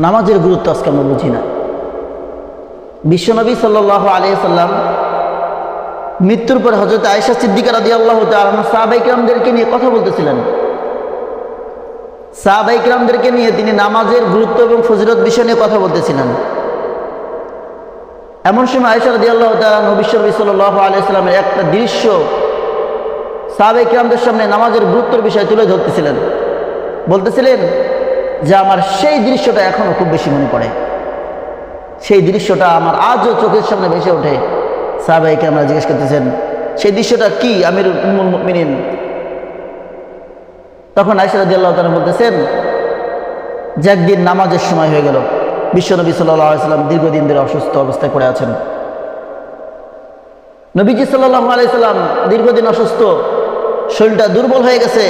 নামাজের গুরুত্ব আজকে আমরা বুঝি না। বিশ্বনবী সাল্লাল্লাহু আলাইহি সাল্লাম মৃত্যুর পর হযরত আয়েশা সিদ্দিকা রাদিয়াল্লাহু তাআলা আনহা সাহাবায়ে কিরামদেরকে নিয়ে কথা বলতেছিলেন। সাহাবায়ে কিরামদেরকে নিয়ে তিনি নামাজের গুরুত্ব এবং ফজিলত বিষয় নিয়ে কথা বলতেছিলেন। এমন সময় আয়েশা রাদিয়াল্লাহু তাআলা নবী সাল্লাল্লাহু আলাইহি সাল্লামের একটা দৃশ্য সাহাবায়ে কিরামদের সামনে নামাজের গুরুত্বের বিষয় তুলে ধরতেছিলেন। বলতেছিলেন যে আমার সেই দৃশ্যটা এখনো খুব বেশি মনে পড়ে, সেই দৃশ্যটা আমার আজও চোখের সামনে ভেসে ওঠে। সাহাবায়ে কিরামরা জিজ্ঞেস করতেছেন সেই দৃশ্যটা কি আমিরুল মুমিনিন? তখন আয়েশা রাদিয়াল্লাহু তাআলা বলতেছেন যে একদিন নামাজের সময় হয়ে গেল, বিশ্বনবী সাল্লাল্লাহু আলাইহি সাল্লাম দীর্ঘদিন ধরে অসুস্থ অবস্থায় পড়ে আছেন। নবীজি সাল্লাল্লাহু আলাইহি সাল্লাম দীর্ঘদিন অসুস্থ, শরীরটা দুর্বল হয়ে গেছে,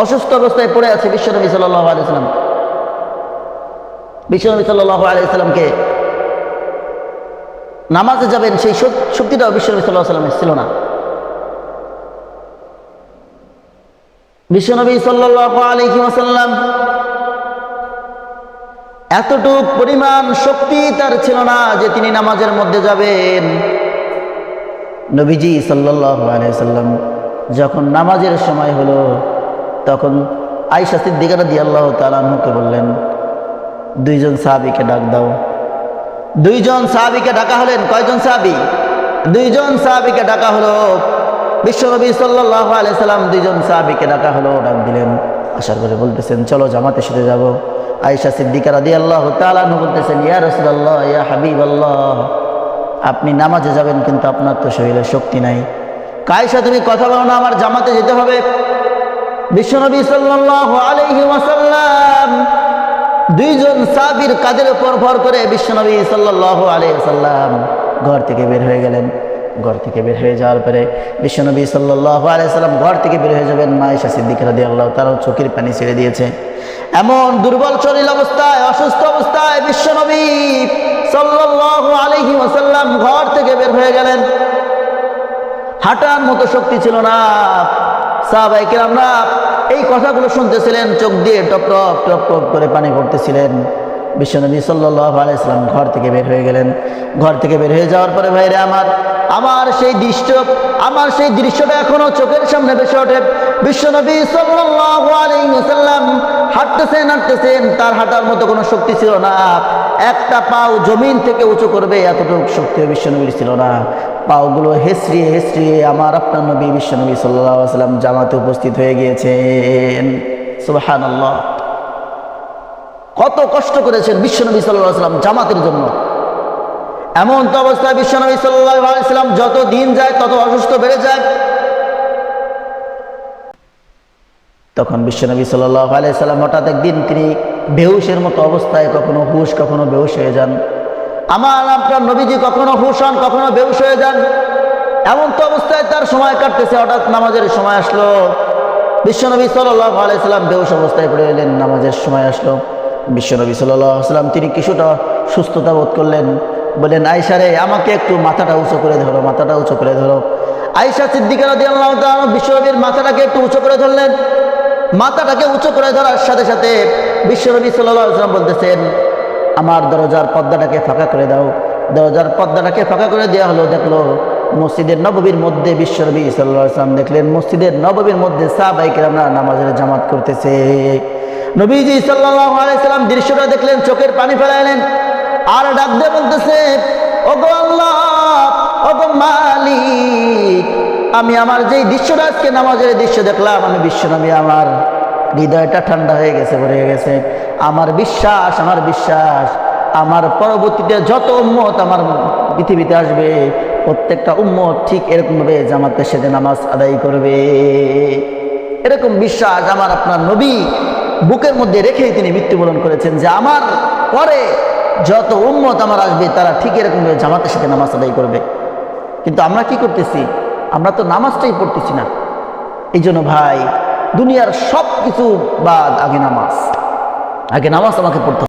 অসুস্থ অবস্থায় পড়ে আছে বিশ্বনবী সাল্লাল্লাহু আলাইহি সাল্লাম। বিশ্বনবী সাল্লাল্লাহু আলাইহি সাল্লামকে নামাজে যাবেন সেই শক্তিটাও বিশ্বনবী সাল্লাল্লাহু আলাইহি সাল্লামের ছিল না। বিশ্বনবী সাল্লাল্লাহু আলাইহি ওয়াসাল্লাম এতটুক পরিমাণ শক্তি তার ছিল না যে তিনি নামাজের মধ্যে যাবেন। নবীজি সাল্লাল্লাহু আলাইহি ওয়াসাল্লাম যখন নামাজের সময় হলো তখন আয়েশা সিদ্দিকা রাদিয়াল্লাহু তাআলা আনহাকে বললেন, দুইজন সাহাবীকে ডাক দাও। দুইজন সাহাবীকে ডাকা হলেন। কয়জন সাহাবী? দুইজন সাহাবীকে ডাকা হলো। বিশ্বনবী সাল্লাল্লাহু আলাইহি সাল্লাম দুইজন সাহাবীকে ডাকা হলো, ডাক দিলেন। আসার পরে বলতেছেন চলো জামাতের সাথে যাব। আয়েশা সিদ্দিকা রাদিয়াল্লাহু তাআলা আনহা বলতেছেন ইয়া রাসূলুল্লাহ, ইয়া হাবিবাল্লাহ, আপনি নামাজে যাবেন কিন্তু আপনার তো শরীরে শক্তি নাই। আয়েশা তুমি কথা বলো না, আমার জামাতে যেতে হবে। বিশ্বনবী সাল্লাল্লাহু আলাইহি ওয়াসাল্লাম দুইজন সাহাবীর কাঁধের উপর ভর করে বিশ্বনবী সাল্লাল্লাহু আলাইহি ওয়াসাল্লাম ঘর থেকে বের হয়ে গেলেন। ঘর থেকে বের হয়ে যাওয়ার পরে বিশ্বনবী সাল্লাল্লাহু আলাইহি ওয়াসাল্লাম ঘর থেকে বের হয়ে যাবেন, মা আয়েশা সিদ্দিকা রাদিয়াল্লাহু তাআলা চোখের পানি ছেড়ে দিয়েছে। এমন দুর্বল শরীর অবস্থায়, অসুস্থ অবস্থায় বিশ্বনবী সাল্লাল্লাহু আলাইহি ওয়াসাল্লাম ঘর থেকে বের হয়ে গেলেন। হাঁটার মতো শক্তি ছিল না। সাহাবায়ে কিরামরা এই কথাগুলো শুনতেছিলেন, চোখ দিয়ে টপ টপ টপ টপ করে পানি পড়তেছিলেন। বিশ্বনবী সাল্লাল্লাহু আলাইহি ওয়াসাল্লাম ঘর থেকে বের হয়ে গেলেন। ঘর থেকে বের হয়ে যাওয়ার পরে ভাইরে আমার সেই দৃশ্যটা এখনো চোখের সামনে ভেসে ওঠে। বিশ্বনবী সাল্লাল্লাহু আলাইহি ওয়াসাল্লাম হাঁটতেছেন, তার হাঁটার মতো কোনো শক্তি ছিল না। একটা পাও জমিন থেকে উঁচু করবে এতটুকু শক্তি বিশ্বনবীর ছিল না। পাওগুলো হেসড়িয়ে হেসড়িয়ে আমার আপনার নবী বিশ্বনবী সাল্লাল্লাহু আলাইহি ওয়াসাল্লাম জামাতে উপস্থিত হয়ে গিয়েছেন। সুবহানাল্লাহ, কত কষ্ট করেছেন বিশ্বনবী সাল্লাল্লাহু আলাইহি ওয়াসাল্লাম জামাতের জন্য। এমন তো অবস্থায় বিশ্বনবী সাল্লাল্লাহু আলাইহি ওয়াসাল্লাম যত দিন যায় তত অসুস্থ বেড়ে যায়। তখন বিশ্বনবী সাল্লাল্লাহু আলাইহি ওয়াসাল্লাম হঠাৎ একদিন তিনি বেহুশের মতো অবস্থায়, কখনো হুশ কখনো বেহুশ হয়ে যান। আমার আপনার নবীজি কখনো হুশ হন কখনো বেহুশ হয়ে যান। এমন তো অবস্থায় তার সময় কাটতেছে, হঠাৎ নামাজের সময় আসলো। বিশ্বনবী সাল্লাল্লাহু আলাইহি ওয়াসাল্লাম বেহুশ অবস্থায় পড়ে এলেন। নামাজের সময় আসলো। বিশ্বনবী সাল্লাল্লাহু আলাইহি ওয়াসাল্লাম তিনি কিছুটা সুস্থতা বোধ করলেন। বললেন আয়েশা রে, আমাকে একটু মাথাটা উঁচু করে ধরো, মাথাটা উঁচু করে ধরো। আয়েশা সিদ্দিকা রাদিয়াল্লাহু তাআলা বিশ্বনবীর মাথাটাকে একটু উঁচু করে ধরলেন। মাথাটাকে উঁচু করে ধরার সাথে সাথে বিশ্বনবী সাল্লাল্লাহু আলাইহি ওয়াসাল্লাম বলতেছেন আমার দরজার পর্দাটাকে ফাঁকা করে দাও। দরজার পর্দাটাকে ফাঁকা করে দেওয়া হলো। দেখলো মসজিদের নববীর মধ্যে বিশ্বনবী সাল্লাল্লাহু আলাইহি ওয়াসাল্লাম দেখলেন মসজিদের নববীর মধ্যে সাহাবায়ে কিরামরা নামাজের জামাত করতেছে। নবীজি সাল্লাল্লাহু আলাইহি ওয়াসাল্লাম দৃশ্যটা দেখলেন, চোখের পানি ফেলাইলেন, আর ডাক দিয়ে বলতেছে ওগো আল্লাহ, ওগো মালিক, আমি আমার যেই দৃশ্যটা আজকে নামাজের দৃশ্য দেখলাম, আমি বিশ্বনবী আমার হৃদয়টা ঠান্ডা হয়ে গেছে, ভরে গেছে। আমার বিশ্বাস আমার পরবর্তীতে যত উম্মত আমার পৃথিবীতে আসবে প্রত্যেকটা উম্মত ঠিক এরকমভাবে জামাতের সাথে নামাজ আদায় করবে। এরকম বিশ্বাস আমার আপনার নবী বুকের মধ্যে রেখেই তিনি মৃত্যুবরণ করেছেন যে আমার পরে যত উম্মত আমার আসবে তারা ঠিক এরকমভাবে জামাতের সাথে নামাজ আদায় করবে। কিন্তু আমরা কি করতেছি? আমরা তো নামাজটাই পড়তেছি না। এই জন্য ভাই, দুনিয়ার সব কিছু বাদ, আগে নামাজ আমাকে পড়তে হবে।